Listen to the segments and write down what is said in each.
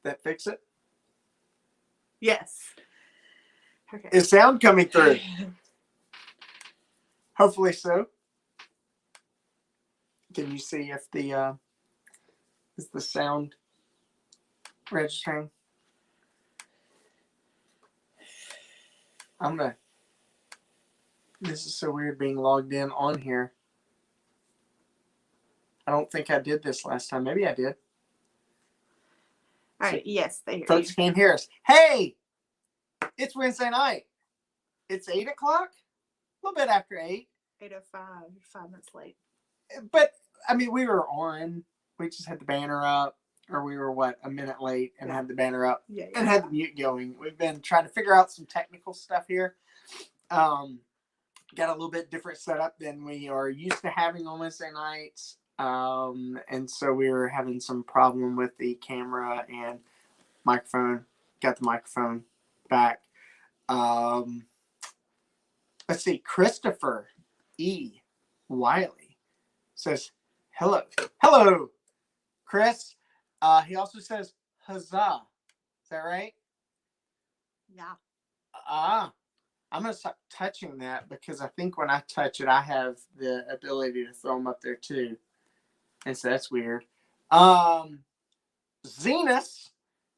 that fix it? Yes. Okay. Is sound coming through? Hopefully so. Can you see if the is the sound registering? This is so weird being logged in on here. I don't think I did this last time. Maybe I did. All right. Yes, they hear Folks you. can't hear us. Hey, it's Wednesday night. It's 8 o'clock. A little bit after 8. 8:05. 5 minutes late. But I mean, we were on. We just had the banner up, or we were a minute late and had the banner up and had the mute going. We've been trying to figure out some technical stuff here. Got a little bit different setup than we are used to having on Wednesday nights. And so we were having some problem with the camera and microphone. Got the microphone back. Let's see. Christopher E. Wiley says, hello. Hello, Chris. He also says, huzzah. Is that right? Yeah. I'm going to stop touching that because I think when I touch it, I have the ability to throw them up there too. And so that's weird. Zenas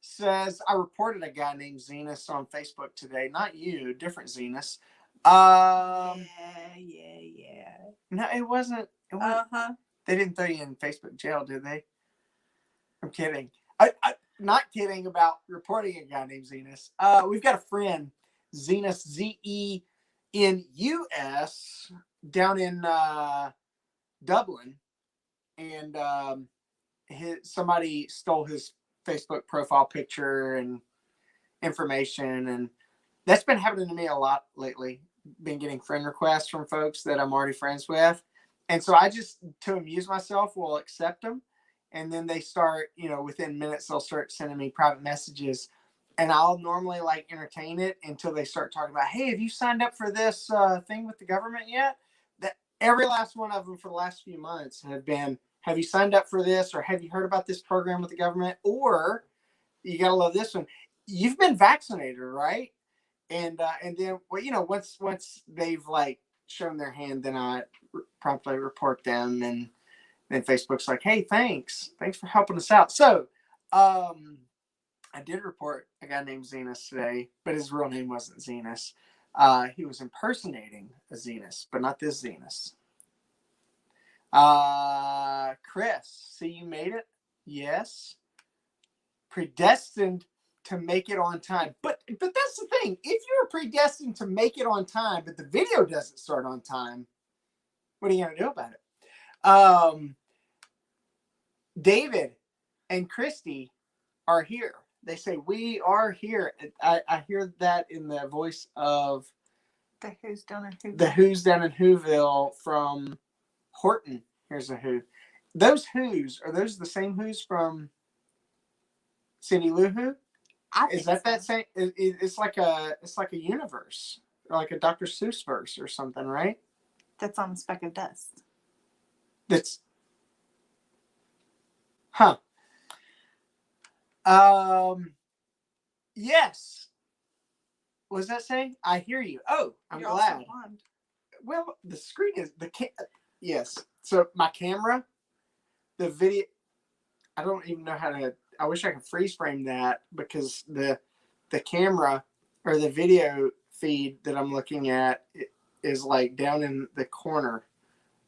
says, I reported a guy named Zenas on Facebook today. Not you, different Zenas. Yeah. No, it wasn't. Uh-huh. They didn't throw you in Facebook jail, did they? I'm kidding. I'm not kidding about reporting a guy named Zenas. We've got a friend, Zenas, Z-E-N-U-S, down in Dublin. And somebody stole his Facebook profile picture and information. And that's been happening to me a lot lately. Been getting friend requests from folks that I'm already friends with. And so I just, to amuse myself, will accept them. And then they start, within minutes, they'll start sending me private messages. And I'll normally entertain it until they start talking about, hey, have you signed up for this thing with the government yet? That every last one of them for the last few months have been, have you signed up for this? Or have you heard about this program with the government? Or you got to love this one. You've been vaccinated, right? And then, once they've shown their hand, then I promptly report them. And then Facebook's like, hey, thanks for helping us out. So, I did report a guy named Zenas today, but his real name wasn't Zenas. He was impersonating a Zenas, but not this Zenas. Chris, see, you made it. Yes. Predestined to make it on time. But that's the thing. If you're predestined to make it on time, but the video doesn't start on time, what are you going to do about it? David and Christy are here. They say, we are here. I hear that in the voice of the Who's Down in Whoville. The Who's Down in Whoville from Horton. Here's a Who. Those Who's, are those the same Who's from Cindy Lou Who? Is that so. That same? It's like a universe, or like a Dr. Seuss verse or something, right? That's on a speck of dust. That's, yes. What does that say? I hear you. Oh, I'm You're glad. Also blonde. Well, the screen is yes. So my camera, the video, I don't even know how to. I wish I could freeze frame that because the camera or the video feed that I'm looking at is down in the corner,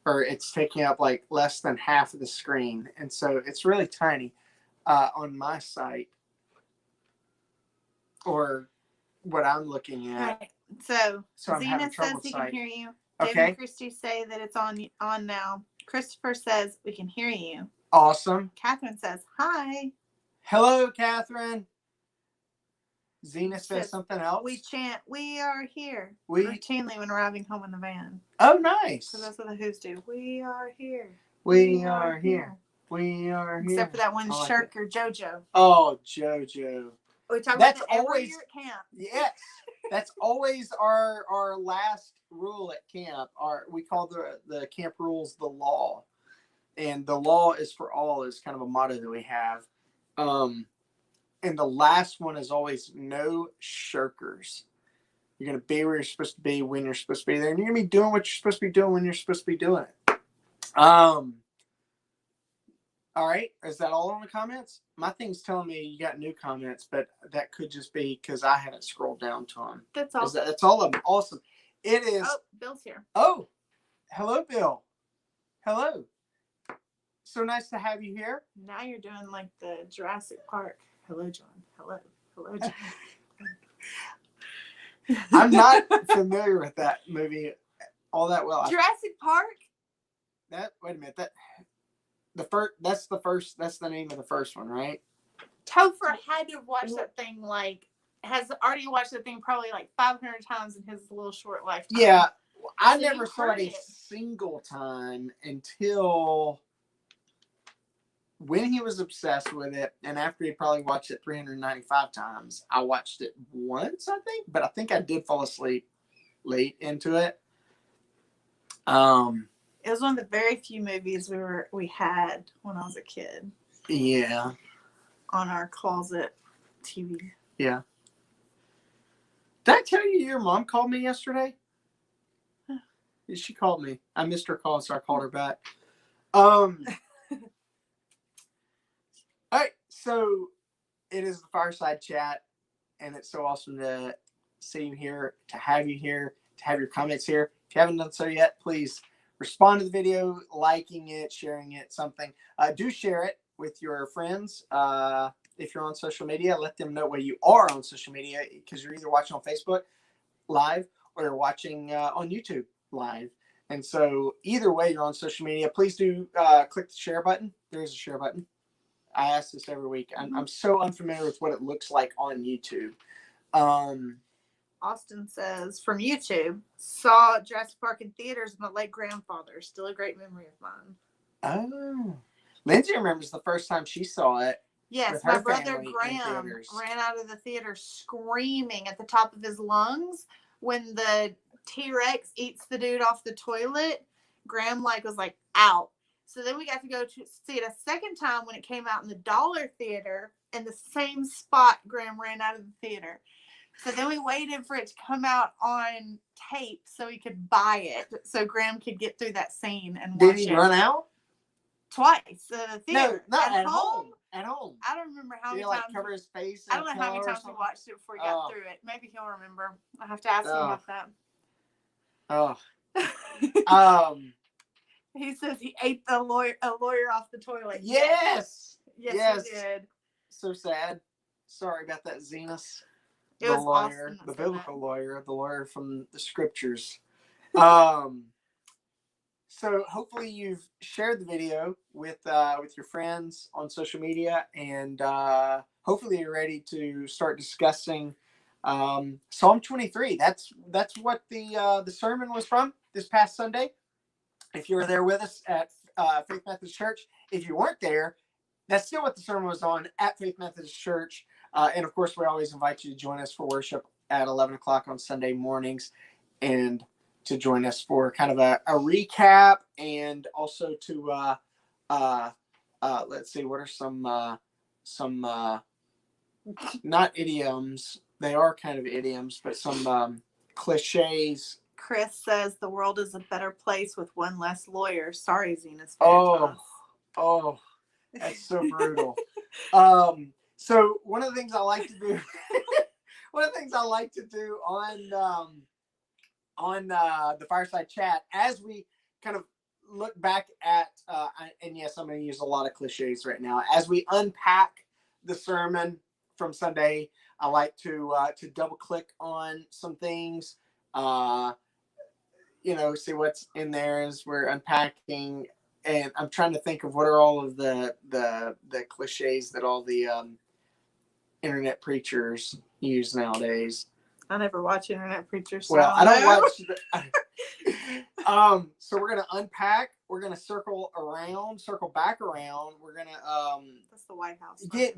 or it's taking up less than half of the screen, and so it's really tiny on my site or what I'm looking at. Right. So I'm having Zenas trouble says he with can sight. hear you. Okay. David and Christy say that it's on now. Christopher says we can hear you. Awesome. Catherine says hi. Hello, Catherine. Zenas says something else. We chant, we are here. Routinely when arriving home in the van. Oh, nice. So that's what the Who's do. We are here. We are here. We are here. Except for that one Shirk or JoJo. Oh, JoJo. We talk about that every year at camp. Yes. That's always our last rule at camp. We call the camp rules the law. And the law is for all is kind of a motto that we have. And the last one is always no shirkers. You're going to be where you're supposed to be when you're supposed to be there. And you're going to be doing what you're supposed to be doing when you're supposed to be doing it. All right. Is that all on the comments? My thing's telling me you got new comments, but that could just be because I haven't scrolled down to them. That's all. That's all of them. Awesome. It is. Oh, Bill's here. Oh, hello, Bill. Hello. So nice to have you here. Now you're doing like the Jurassic Park. Hello, John. Hello. Hello, John. I'm not familiar with that movie all that well. Jurassic Park? Wait a minute. That's the name of the first one, right? Topher had to have watched that thing has already watched that thing probably like 500 times in his little short lifetime. Yeah. I So never saw it a single time until when he was obsessed with it, and after he probably watched it 395 times. I watched it once, I think, but I think I did fall asleep late into it. It was one of the very few movies we had when I was a kid. Yeah. On our closet TV. Yeah. Did I tell you your mom called me yesterday? She called me. I missed her call, so I called her back. All right, so it is the Fireside Chat, and it's so awesome to see you here, to have you here, to have your comments here. If you haven't done so yet, please respond to the video, liking it, sharing it, something. Do share it with your friends. If you're on social media, let them know where you are on social media, because you're either watching on Facebook Live or you're watching on YouTube Live. And so either way you're on social media, please do click the share button. There is a share button. I ask this every week. I'm so unfamiliar with what it looks like on YouTube. Austin says, from YouTube, saw Jurassic Park in theaters with my late grandfather. Still a great memory of mine. Oh. Lindsay remembers the first time she saw it. Yes, my brother Graham ran out of the theater screaming at the top of his lungs when the T-Rex eats the dude off the toilet. Graham was out. So then we got to go to see it a second time when it came out in the Dollar Theater, in the same spot Graham ran out of the theater. So then we waited for it to come out on tape so he could buy it, so Graham could get through that scene and watch it. Did he run out? Twice. The theater. No, not at home. At home. I don't remember how many times. times. Cover his face. I don't know how many times we watched it before he got through it. Maybe he'll remember. I have to ask him about that. Oh. He says he ate a lawyer off the toilet. Yes. Yes, he did. So sad. Sorry about that, Zenas. It was lawyer, the biblical lawyer, the lawyer from the scriptures. So hopefully you've shared the video with your friends on social media, and hopefully you're ready to start discussing Psalm 23. That's what the sermon was from this past Sunday. If you were there with us at Faith Methodist Church, if you weren't there, that's still what the sermon was on at Faith Methodist Church. And of course, we always invite you to join us for worship at 11 o'clock on Sunday mornings, and to join us for kind of a recap, and also to let's see, what are some not idioms, they are kind of idioms, but some cliches. Chris says the world is a better place with one less lawyer. Sorry, Zenas. Oh, that's so brutal. So one of the things I like to do on the Fireside Chat, as we kind of look back at, and yes, I'm going to use a lot of cliches right now, as we unpack the sermon from Sunday, I like to double click on some things, see what's in there as we're unpacking. And I'm trying to think of what are all of the cliches that all the internet preachers use nowadays. I never watch internet preachers. So well, I don't watch. So we're gonna unpack. We're gonna circle back around. We're gonna. That's the White House. I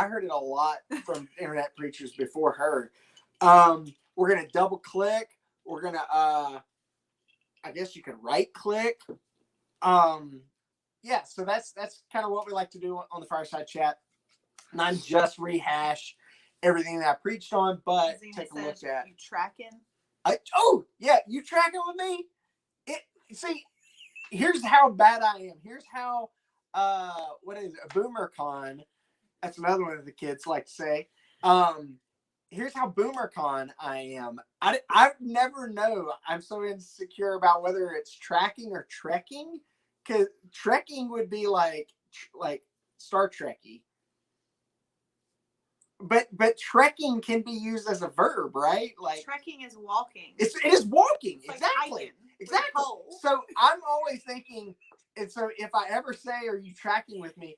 heard it a lot from internet preachers before her. We're gonna double click. We're gonna. I guess you could right click. So that's kind of what we like to do on the Fireside Chat. not just rehash everything that I preached on, but Zena take a look says, at. You tracking? Oh, yeah, you tracking with me? See, here's how bad I am. Here's how, what is it, a boomer con. That's another one of the kids like to say. Here's how boomer con I am. I never know. I'm so insecure about whether it's tracking or trekking, because trekking would be like Star Trekky. But trekking can be used as a verb, right? Like trekking is walking. It is walking. It's exactly. Like exactly. So I'm always thinking, and so if I ever say, "Are you tracking with me?"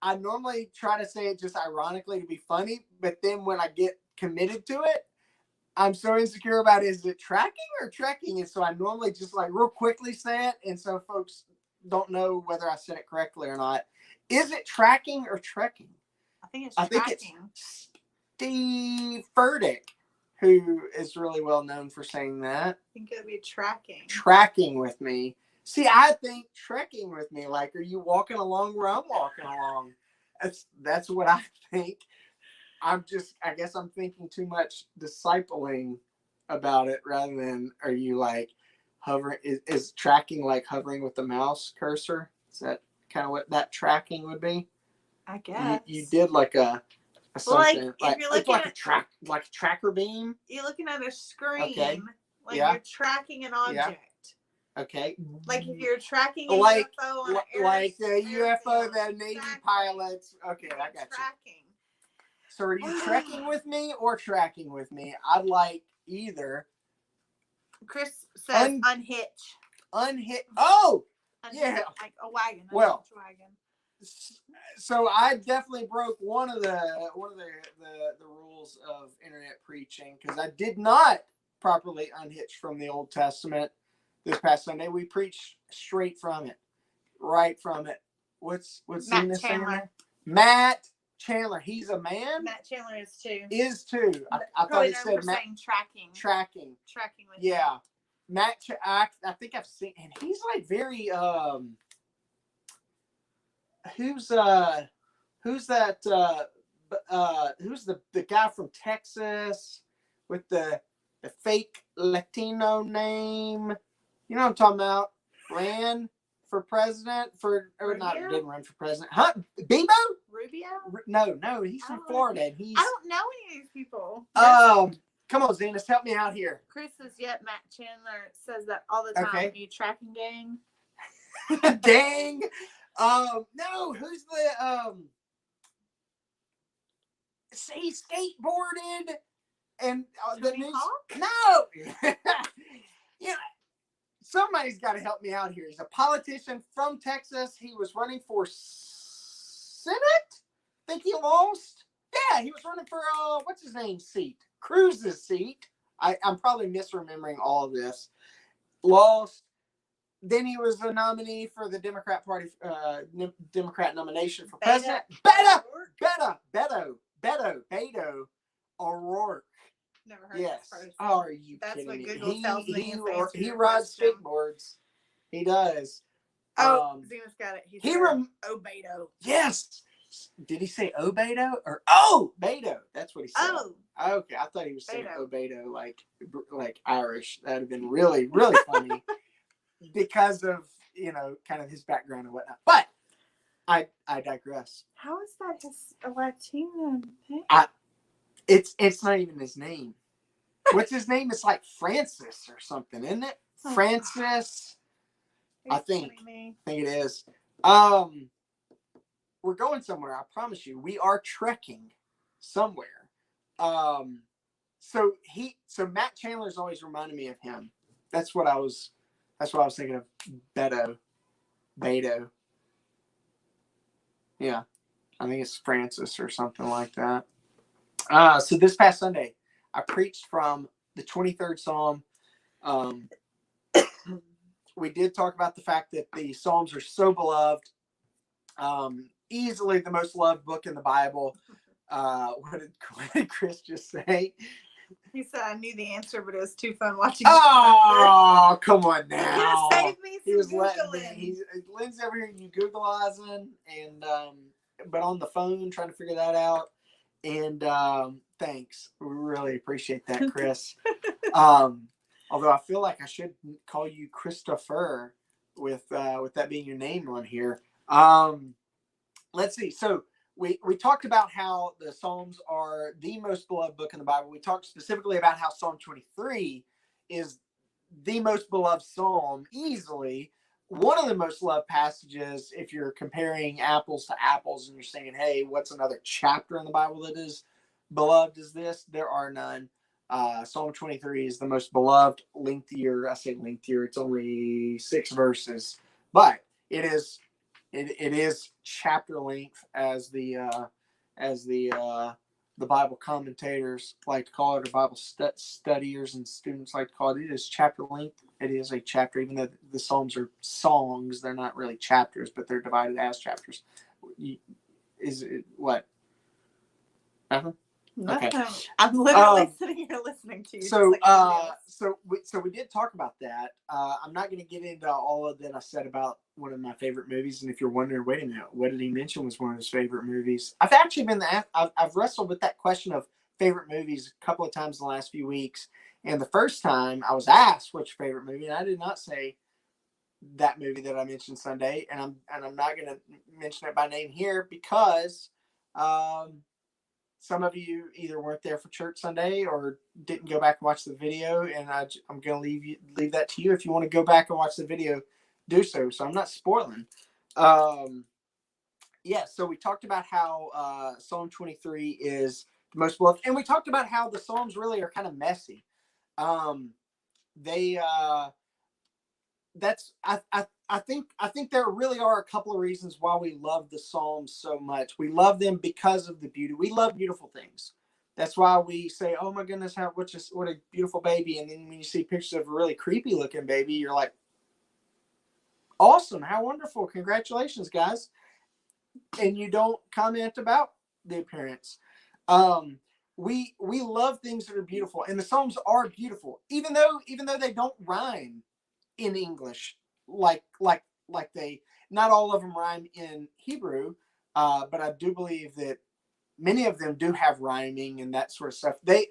I normally try to say it just ironically to be funny, but then when I get committed to it, I'm so insecure about is it tracking or trekking, and so I normally just like real quickly say it, and so folks don't know whether I said it correctly or not. Is it tracking or trekking? I think it's tracking. I think it's Steve Furtick, who is really well known for saying that. I think it would be tracking. Tracking with me. See, I think trekking with me. Like, are you walking along where I'm walking along? That's what I think. I guess I'm thinking too much discipling about it rather than are you like hovering? Is tracking like hovering with the mouse cursor? Is that kind of what that tracking would be? I guess. You did like a something like if you're looking like a tracker beam. You're looking at a screen. Okay. Like you're tracking an object. Yeah. Okay. Like if you're tracking a UFO on an like the UFO that Navy pilots. Okay, I got tracking. you. So are you trekking with me or tracking with me? I'd like either. Chris says unhitch. Unhitch. Oh, unhitch, yeah. Like a wagon. Well, wagon. So I definitely broke one of the rules of internet preaching because I did not properly unhitch from the Old Testament this past Sunday. We preached straight from it, right from it. What's Matt Chandler? Matt Chandler. He's a man. Matt Chandler is too. I thought he said Matt. Tracking. Tracking. With yeah. Matt. I think I've seen, and he's like very Who's that? Who's the guy from Texas with the fake Latino name? You know what I'm talking about? Ran for president didn't run for president. Huh? Bebo? Rubio? No, he's from Florida. And I don't know any of these people. Come on, Zenas, help me out here. Chris says, Matt Chandler says that all the time. Okay. Are you tracking gang? Gang. No, who's the he skateboarded and the news? No. Yeah, somebody's got to help me out here. He's a politician from Texas. He was running for Senate. I think he lost. Yeah, he was running for what's his name seat? Cruz's seat. I'm probably misremembering all of this. Lost. Then he was a nominee for the Democrat Party, Democrat nomination for president. Beto O'Rourke. Never heard yes. of this. Oh, are you That's kidding what me? Google tells me. He rides skateboards. He does. Oh, Zena's got it. Beto. Yes. Did he say Beto or Beto? That's what he said. Oh. Okay, I thought he was saying Beto like Irish. That'd have been really, really funny. Because of kind of his background and whatnot, but I digress. How is that his Latino thing? It's not even his name. What's his name? It's like Francis or something, isn't it? Francis. I think it is. We're going somewhere. I promise you. We are trekking somewhere. So Matt Chandler's always reminded me of him. That's what I was thinking of. Beto. Yeah. I think it's Francis or something like that. So this past Sunday, I preached from the 23rd Psalm. We did talk about the fact that the Psalms are so beloved. Easily the most loved book in the Bible. What did Chris just say? He said I knew the answer, but it was too fun watching. Oh, come on now. Save me some Googling. Lynn's over here, you Googleizing, and but on the phone trying to figure that out. And thanks, we really appreciate that, Chris. Although I feel like I should call you Christopher with that being your name on here. Let's see. So we talked about how the Psalms are the most beloved book in the Bible. We talked specifically about how Psalm 23 is the most beloved psalm, easily one of the most loved passages. If you're comparing apples to apples and you're saying, hey, what's another chapter in the Bible that is beloved as this? There are none. Psalm 23 is the most beloved, lengthier. I say lengthier, it's only 6 verses, but it is chapter length, as the Bible commentators like to call it, or Bible studiers and students like to call it. It is chapter length. It is a chapter, even though the Psalms are songs. They're not really chapters, but they're divided as chapters. Is it what? Nothing? Okay. I'm literally sitting here listening to you. So we did talk about that. I'm not going to get into all of that I said about one of my favorite movies. And if you're wondering, wait a minute, what did he mention was one of his favorite movies? I've actually I've wrestled with that question of favorite movies a couple of times in the last few weeks. And the first time I was asked what's your favorite movie, and I did not say that movie that I mentioned Sunday, and I'm not going to mention it by name here because some of you either weren't there for church Sunday or didn't go back and watch the video, and I'm going to leave that to you. If you want to go back and watch the video, do so. So I'm not spoiling. So we talked about how Psalm 23 is the most beloved, and we talked about how the Psalms really are kind of messy. I think there really are a couple of reasons why we love the Psalms so much. We love them because of the beauty. We love beautiful things. That's why we say, "Oh my goodness, what a beautiful baby!" And then when you see pictures of a really creepy looking baby, you're like, "Awesome! How wonderful! Congratulations, guys!" And you don't comment about the appearance. We love things that are beautiful, and the Psalms are beautiful, even though they don't rhyme in English like they, not all of them rhyme in Hebrew, but I do believe that many of them do have rhyming and that sort of stuff. They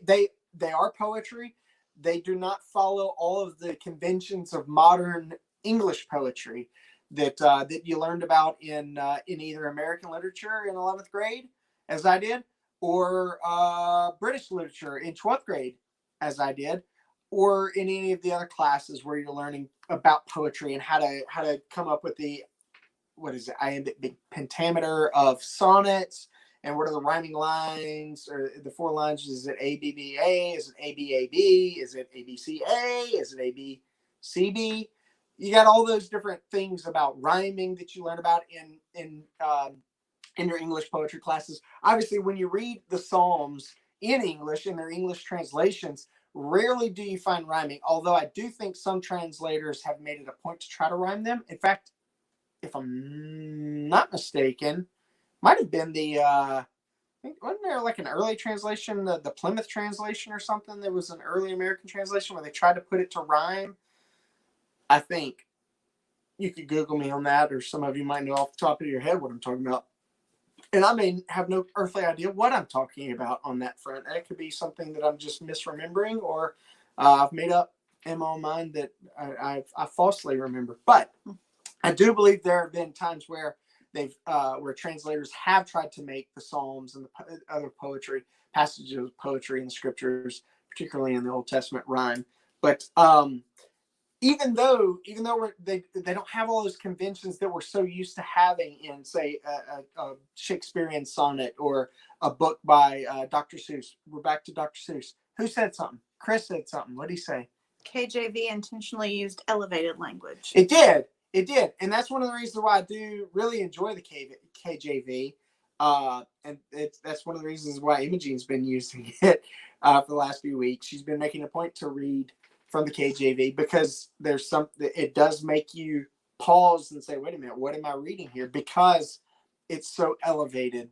are poetry. They do not follow all of the conventions of modern English poetry that you learned about in either American literature in 11th grade, as I did, or British literature in 12th grade, as I did, or in any of the other classes where you're learning about poetry and how to come up with the, iambic pentameter of sonnets, and what are the rhyming lines, or the 4 lines. Is it ABBA? Is it ABAB? Is it ABCA? Is it ABCB? You got all those different things about rhyming that you learn about in your English poetry classes. Obviously, when you read the Psalms in English, in their English translations, rarely do you find rhyming, although I do think some translators have made it a point to try to rhyme them. In fact, if I'm not mistaken, might have been wasn't there like an early translation, the Plymouth translation or something? There was an early American translation where they tried to put it to rhyme. I think you could Google me on that, or some of you might know off the top of your head what I'm talking about. And I may have no earthly idea what I'm talking about on that front. That could be something that I'm just misremembering, or I've made up in my own mind that I falsely remember. But I do believe there have been times where where translators have tried to make the Psalms and the other passages of poetry in the scriptures, particularly in the Old Testament, rhyme. But even though they don't have all those conventions that we're so used to having in, say, a Shakespearean sonnet or a book by Dr. Seuss. We're back to Dr. Seuss. Who said something? Chris said something. What did he say? KJV intentionally used elevated language. It did. And that's one of the reasons why I do really enjoy the KJV. And that's one of the reasons why Imogene's been using it for the last few weeks. She's been making a point to read from the KJV, because there's something, it does make you pause and say, wait a minute, what am I reading here? Because it's so elevated.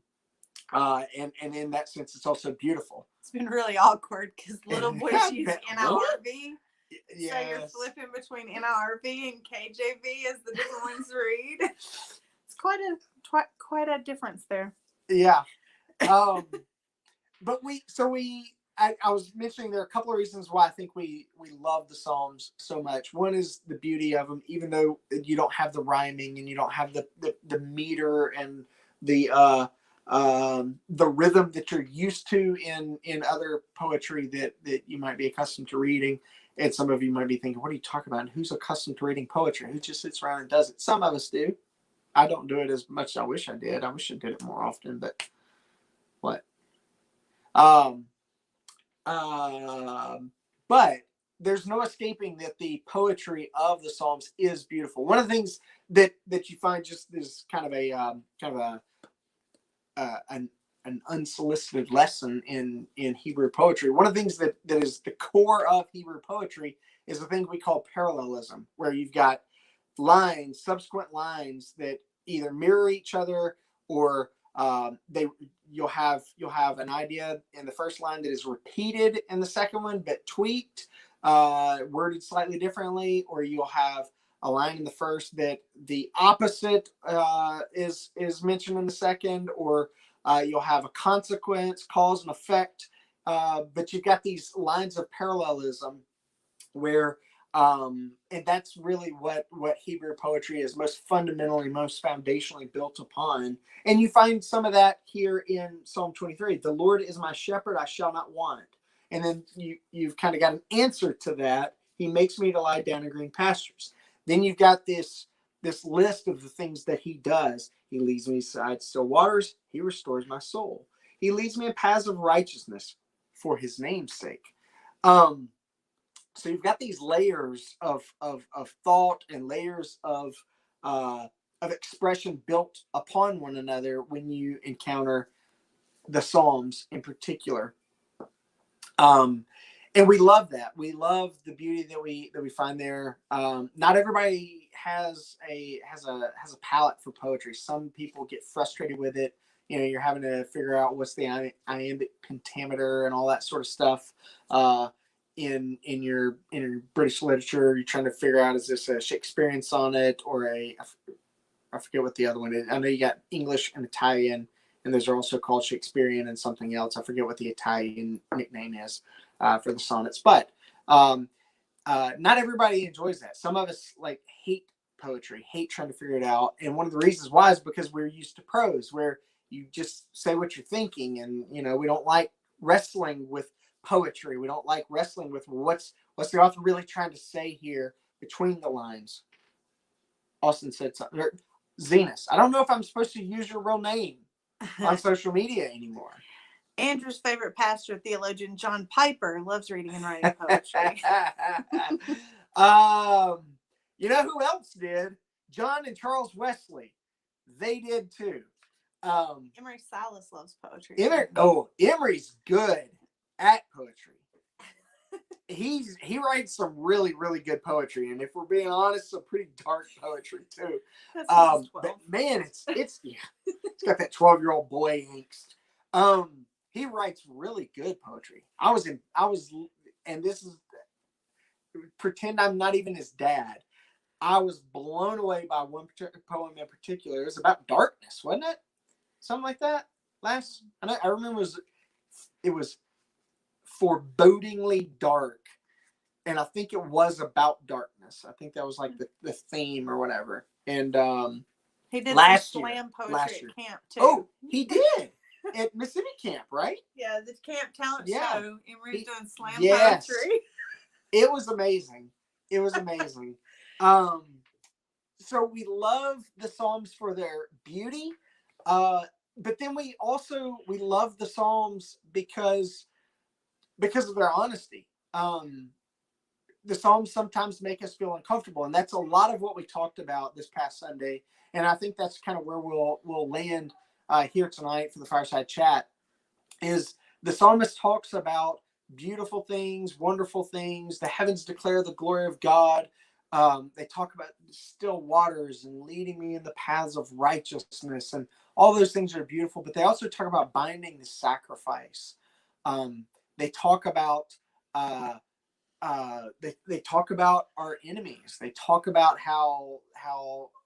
And in that sense, it's also beautiful. It's been really awkward because little boys use NIRV. Yes. So you're flipping between NIRV and KJV as the different ones read. It's quite quite a difference there. Yeah. But I was mentioning there are a couple of reasons why I think we love the Psalms so much. One is the beauty of them, even though you don't have the rhyming and you don't have the meter and the rhythm that you're used to in other poetry that you might be accustomed to reading. And some of you might be thinking, what are you talking about? And who's accustomed to reading poetry? Who just sits around and does it? Some of us do. I don't do it as much as I wish I did. I wish I did it more often, but what? But there's no escaping that the poetry of the Psalms is beautiful. One of the things that you find just is kind of an unsolicited lesson in Hebrew poetry. One of the things that is the core of Hebrew poetry is a thing we call parallelism, where you've got subsequent lines that either mirror each other or you'll have an idea in the first line that is repeated in the second one but tweaked, worded slightly differently, or you'll have a line in the first that the opposite is mentioned in the second, or you'll have a consequence, cause and effect, but you've got these lines of parallelism where and that's really what Hebrew poetry is most fundamentally, most foundationally built upon. And you find some of that here in Psalm 23. The Lord is my shepherd, I shall not want. And then you've kind of got an answer to that. He makes me to lie down in green pastures. Then you've got this list of the things that he does. He leads me beside still waters. He restores my soul. He leads me in paths of righteousness for his name's sake. So you've got these layers of thought and layers of expression built upon one another when you encounter the Psalms in particular. And we love that. We love the beauty that we find there. Not everybody has a palate for poetry. Some people get frustrated with it. You know, you're having to figure out what's the iambic pentameter and all that sort of stuff. In your British literature, you're trying to figure out, is this a Shakespearean sonnet or I forget what the other one is. I know you got English and Italian, and those are also called Shakespearean and something else. I forget what the Italian nickname is for the sonnets, but not everybody enjoys that. Some of us hate poetry, hate trying to figure it out, and one of the reasons why is because we're used to prose, where you just say what you're thinking, and we don't like wrestling with poetry. We don't like wrestling with what's the author really trying to say here between the lines. Austin said something. Zenas, I don't know if I'm supposed to use your real name on social media anymore. Andrew's favorite pastor, theologian John Piper, loves reading and writing poetry. You know who else did? John and Charles Wesley. They did too. Emery Silas loves poetry. Emery's good at poetry. He writes some really, really good poetry, and if we're being honest, some pretty dark poetry too. But man, it's got that 12-year-old boy angst. He writes really good poetry. And this is, pretend I'm not even his dad. I was blown away by one poem in particular. It was about darkness, wasn't it? Something like that. I remember it was forebodingly dark, and I think it was about darkness. I think that was like the theme or whatever. And he did slam poetry at camp too. Oh, he did at Mississippi camp, right? Yeah, the camp talent show. Emery's doing slam poetry. It was amazing. So we love the Psalms for their beauty, but then we love the Psalms because of their honesty. The Psalms sometimes make us feel uncomfortable, and that's a lot of what we talked about this past Sunday. And I think that's kind of where we'll land here tonight for the Fireside Chat. Is the psalmist talks about beautiful things, wonderful things. The heavens declare the glory of God. They talk about still waters and leading me in the paths of righteousness, and all those things are beautiful. But they also talk about binding the sacrifice. They talk about they talk about our enemies. They talk about how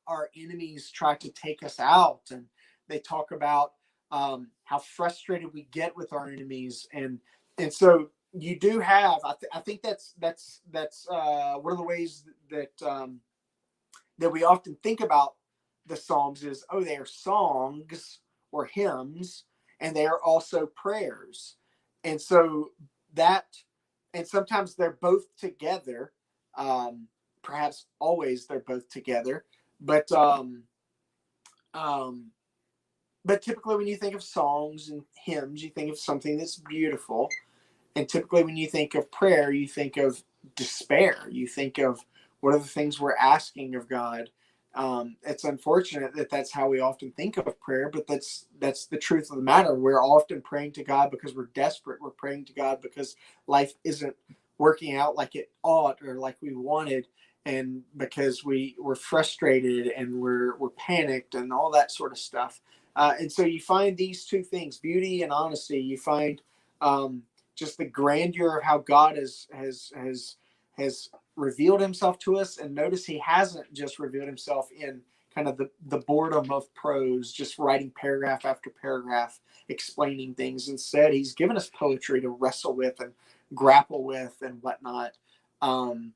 our enemies try to take us out, and they talk about how frustrated we get with our enemies, and so you do have. I think that's one of the ways that we often think about the Psalms is, oh, they are songs or hymns, and they are also prayers, and so that, and sometimes they're both together. Um, Perhaps always they're both together, but um, but typically when you think of songs and hymns, you think of something that's beautiful, and typically when you think of prayer, you think of despair. You think of what are the things we're asking of God. It's unfortunate that that's how we often think of prayer, but that's the truth of the matter. We're often praying to God because we're desperate. We're praying to God because life isn't working out like it ought or like we wanted, and because we're frustrated and we're panicked and all that sort of stuff. And so you find these two things, beauty and honesty. You find just the grandeur of how God has revealed himself to us. And notice he hasn't just revealed himself in kind of the boredom of prose, just writing paragraph after paragraph, explaining things. Instead, he's given us poetry to wrestle with and grapple with and whatnot. Um,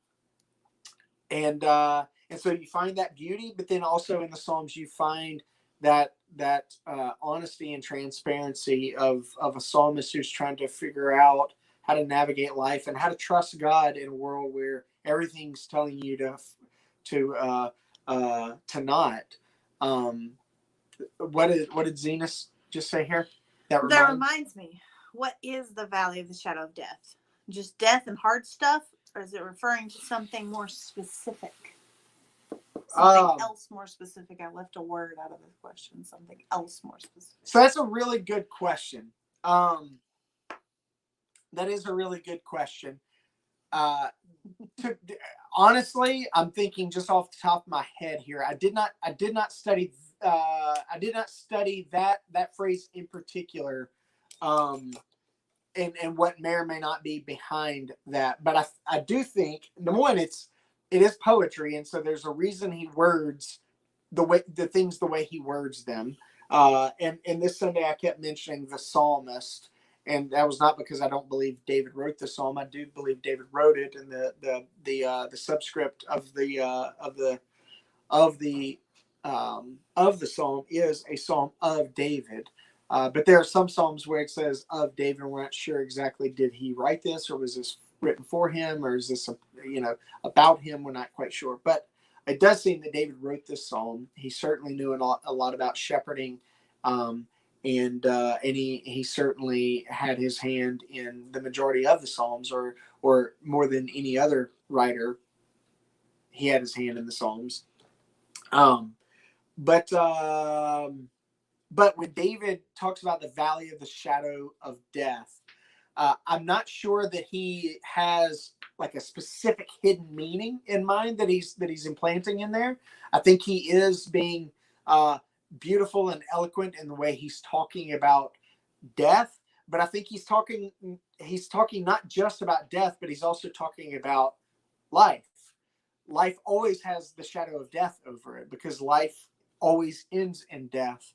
and so you find that beauty, but then also in the Psalms you find that honesty and transparency of a psalmist who's trying to figure out how to navigate life and how to trust God in a world where everything's telling you to not. Um, what did Zenas just say here? That reminds me. What is the valley of the shadow of death? Just death and hard stuff, or is it referring to something more specific? Something else more specific. I left a word out of the question. Something else more specific. So that's a really good question. That is a really good question. Honestly, I'm thinking just off the top of my head here. I did not study that phrase in particular, and what may or may not be behind that. But I do think, number one, it is poetry, and so there's a reason he words the things the way he words them. And this Sunday I kept mentioning the psalmist, and that was not because I don't believe David wrote the psalm. I do believe David wrote it, and the subscript of the psalm is a psalm of David. But there are some psalms where it says of David, and we're not sure exactly, did he write this, or was this written for him, or is this about him? We're not quite sure, but it does seem that David wrote this psalm. He certainly knew a lot about shepherding, and he certainly had his hand in the majority of the psalms, or more than any other writer, he had his hand in the psalms. But when David talks about the valley of the shadow of death, I'm not sure that he has like a specific hidden meaning in mind that he's implanting in there. I think he is being beautiful and eloquent in the way he's talking about death, but I think he's talking not just about death, but he's also talking about life. Life always has the shadow of death over it because life always ends in death.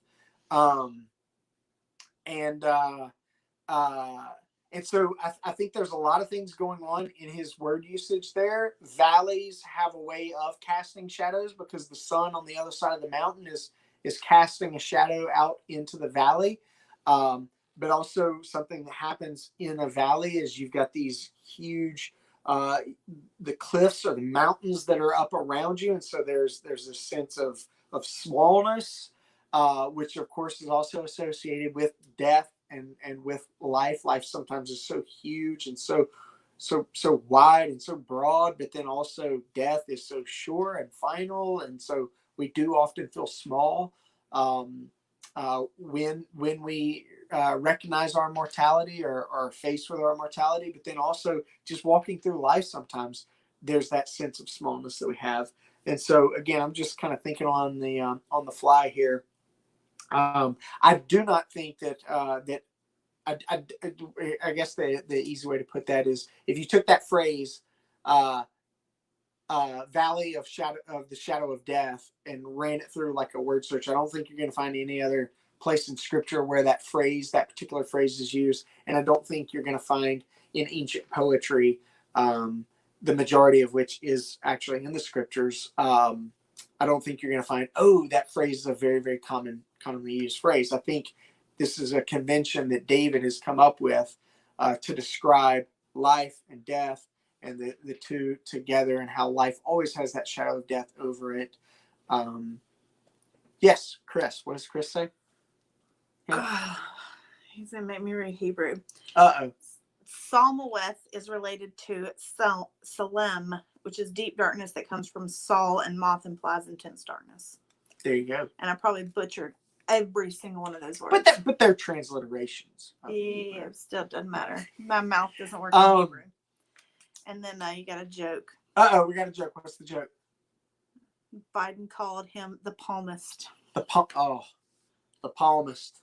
And so I think there's a lot of things going on in his word usage there. Valleys have a way of casting shadows because the sun on the other side of the mountain is casting a shadow out into the valley. But also something that happens in a valley is you've got these huge the cliffs or the mountains that are up around you, and so there's a sense of smallness, which of course is also associated with death and with life. Life sometimes is so huge and so wide and so broad, but then also death is so sure and final, and so we do often feel small when we recognize our mortality or are faced with our mortality. But then also just walking through life, sometimes there's that sense of smallness that we have. And so again, I'm just kind of thinking on the fly here. I do not think that I guess the easy way to put that is if you took that phrase uh, Valley of the Shadow of Death and ran it through like a word search. I don't think you're going to find any other place in Scripture where that particular phrase is used, and I don't think you're going to find in ancient poetry, the majority of which is actually in the Scriptures. I don't think you're going to find, that phrase is a very, very commonly used phrase. I think this is a convention that David has come up with to describe life and death, and the two together, and how life always has that shadow of death over it. Yes, Chris. What does Chris say? Yeah. He's going to make me read Hebrew. Uh-oh. Psalmoweth is related to Salem, which is deep darkness that comes from Sol, and moth implies intense darkness. There you go. And I probably butchered every single one of those words. But they're transliterations. Yeah, it still doesn't matter. My mouth doesn't work in Hebrew. And then you got a joke. We got a joke. What's the joke? Biden called him the palmist. The palmist.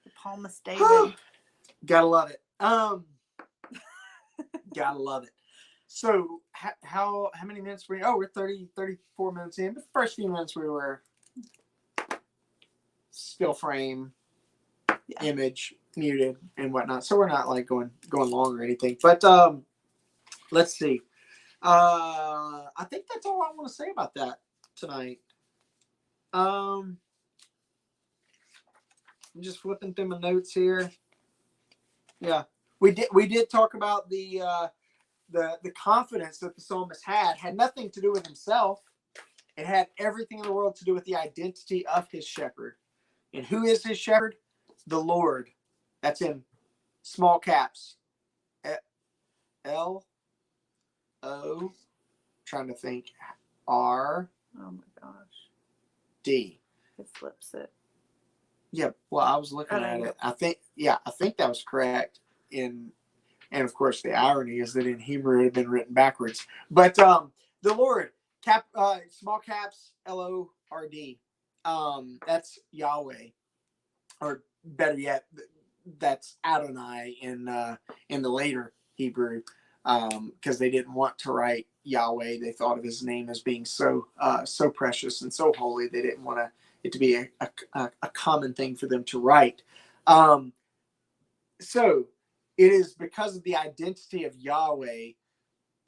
The palmist David. Gotta love it. Gotta love it. So how many minutes were we? We're 34 minutes in. The first few minutes we were still frame, image muted and whatnot. So we're not like going long or anything. But let's see. I think that's all I want to say about that tonight. I'm just flipping through my notes here. Yeah, we did talk about the confidence that the psalmist had nothing to do with himself. It had everything in the world to do with the identity of his shepherd. And who is his shepherd? The Lord. That's in small caps. L O. Trying to think. R. Oh my gosh. D. It flips it. Yeah. Well, I was looking at it. I think that was correct. And of course, the irony is that in Hebrew it had been written backwards. But the Lord, small caps, Lord. That's Yahweh, or better yet, that's Adonai in the later Hebrew, because they didn't want to write Yahweh. They thought of his name as being so precious and so holy. They didn't want it to be a common thing for them to write. So it is because of the identity of Yahweh,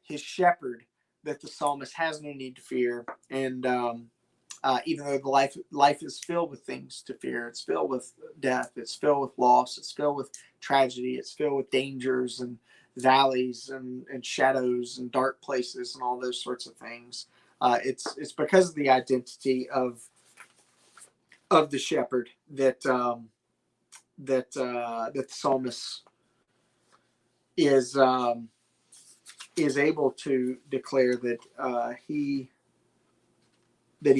his shepherd, that the psalmist has no need to fear. And even though the life is filled with things to fear, it's filled with death, it's filled with loss, it's filled with tragedy, it's filled with dangers and valleys and shadows and dark places and all those sorts of things. It's because of the identity of the shepherd that the psalmist is able to declare that he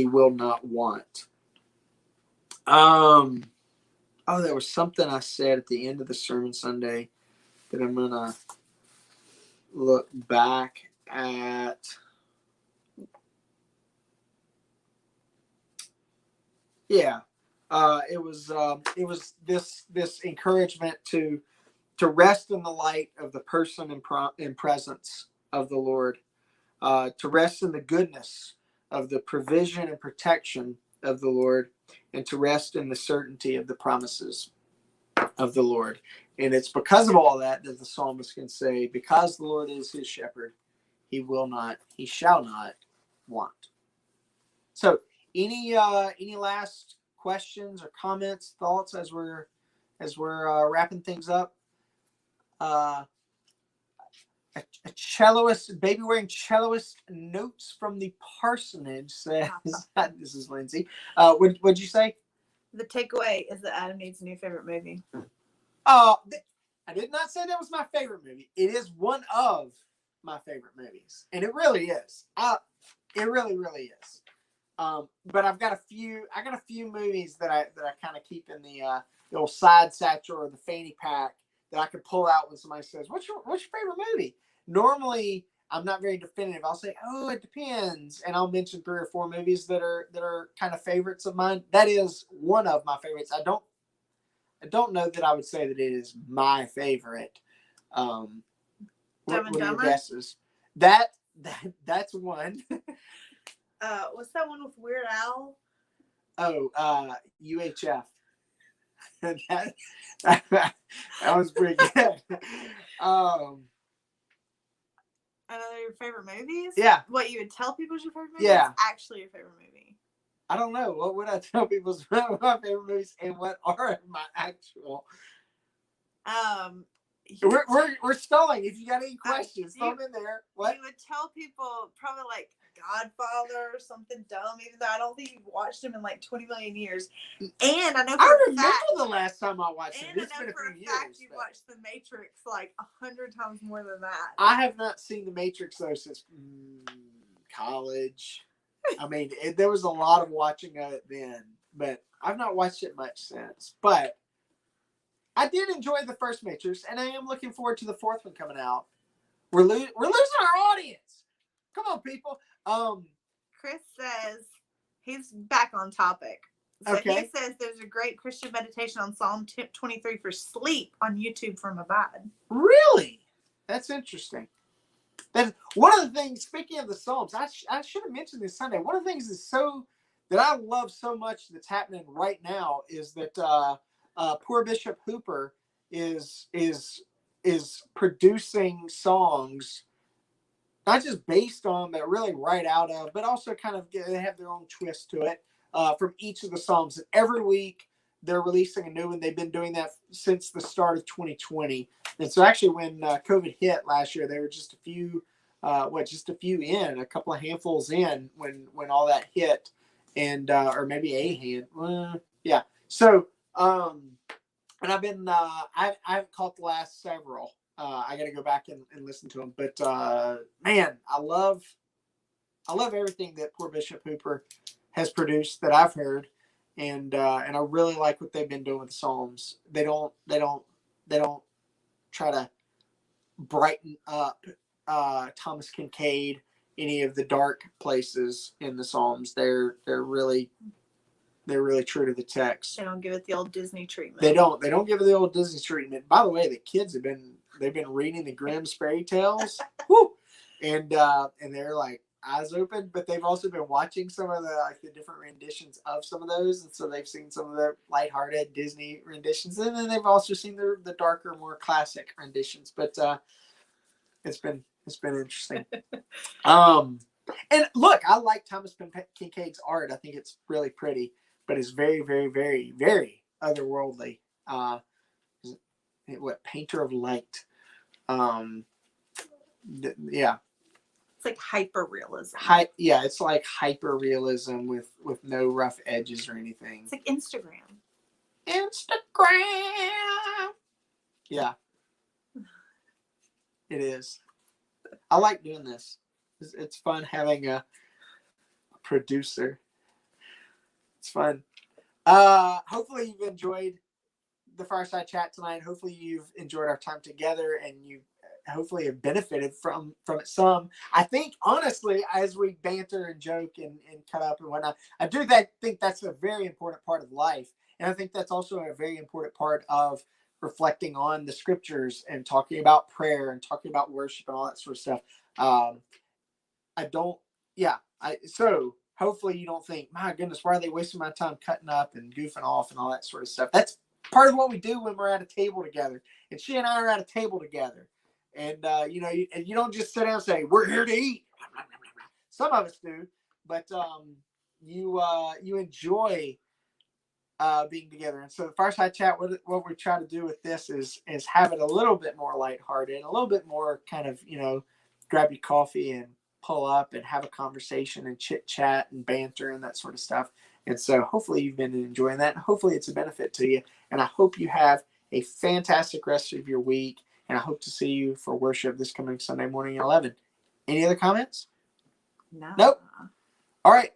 will not want. There was something I said at the end of the sermon Sunday that I'm gonna look back at. Yeah, it was this encouragement to rest in the light of the person and presence of the Lord, to rest in the goodness of the provision and protection of the Lord, and to rest in the certainty of the promises of the Lord. And it's because of all that the psalmist can say, because the Lord is his shepherd, he shall not want. So any last questions or comments, thoughts as we're wrapping things up? A celloist, baby wearing celloist notes from the parsonage says, this is Lindsay. What'd you say? The takeaway is that Adam needs a new favorite movie. I did not say that was my favorite movie. It is one of my favorite movies, and it really is. It really, really is. But I've got a few movies that I kind of keep in the old side satchel or the fanny pack that I can pull out when somebody says, "What's your favorite movie?" Normally, I'm not very definitive. I'll say, "Oh, it depends," and I'll mention 3 or 4 movies that are kind of favorites of mine. That is one of my favorites. I don't know that I would say that it is my favorite, Dumb and What are your Dumber? guesses? That's one. What's that one with Weird Al? Oh, UHF. that was pretty good. Another your favorite movies? Yeah. What you would tell people is your favorite movie? Yeah. It's actually your favorite movie. I don't know. What would I tell people is one of my favorite movies and what are my actual? We're stalling. If you got any questions, throw them in there. What? You would tell people probably like Godfather or something dumb, even though I don't think you've watched him in like 20 million years. And I know I remember the last time I watched him. It's been a few years. You've watched The Matrix like 100 times more than that. I have not seen The Matrix though since college. I mean, there was a lot of watching of it then, but I've not watched it much since. But I did enjoy the first Matrix, and I am looking forward to the fourth one coming out. We're losing our audience. Come on, people. Chris says he's back on topic. So okay. He says there's a great Christian meditation on Psalm 23 for sleep on YouTube from Abad. Really? That's interesting. That's one of the things. Speaking of the Psalms, I should have mentioned this Sunday. One of the things that I love so much that's happening right now is that poor Bishop Hooper is producing songs, not just based on, but really right out of, but also kind of they have their own twist to it from each of the Psalms. And every week they're releasing a new one. They've been doing that since the start of 2020. And so actually when COVID hit last year, they were just a few in, a couple of handfuls in when all that hit, and or maybe a hand. Yeah. So, and I've been, I haven't caught the last several. I got to go back and listen to them. But man, I love everything that poor Bishop Hooper has produced that I've heard, and I really like what they've been doing with the Psalms. They don't try to brighten up Thomas Kincaid, any of the dark places in the Psalms. They're really true to the text. They don't give it the old Disney treatment. They don't give it the old Disney treatment. By the way, the kids they've been reading the Grimm's fairy tales. Woo! And they're like eyes open, but they've also been watching some of the different renditions of some of those, and so they've seen some of the lighthearted Disney renditions, and then they've also seen the darker, more classic renditions. But it's been interesting. And look, I like Thomas Kincaid's art. I think it's really pretty, but it's very, very, very, very otherworldly. What painter of light? Yeah. It's like hyper realism. Yeah, it's like hyper realism with no rough edges or anything. It's like Instagram. Yeah. It is. I like doing this. It's fun having a producer. It's fun. Hopefully you've enjoyed the Fireside Chat tonight. Hopefully you've enjoyed our time together, and you hopefully have benefited from it some. I think honestly, as we banter and joke and cut up and whatnot, I do think that's a very important part of life, and I think that's also a very important part of reflecting on the scriptures and talking about prayer and talking about worship and all that sort of stuff. So hopefully you don't think, my goodness, why are they wasting my time cutting up and goofing off and all that sort of stuff? That's part of what we do when we're at a table together. And she and I are at a table together. And, you don't just sit down and say, we're here to eat. Some of us do. But you enjoy being together. And so the Fireside Chat, what we try to do with this is have it a little bit more lighthearted, a little bit more kind of, grab your coffee and pull up and have a conversation and chit chat and banter and that sort of stuff. And so hopefully you've been enjoying that. Hopefully it's a benefit to you. And I hope you have a fantastic rest of your week. And I hope to see you for worship this coming Sunday morning at 11. Any other comments? No. Nope. All right.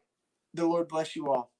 The Lord bless you all.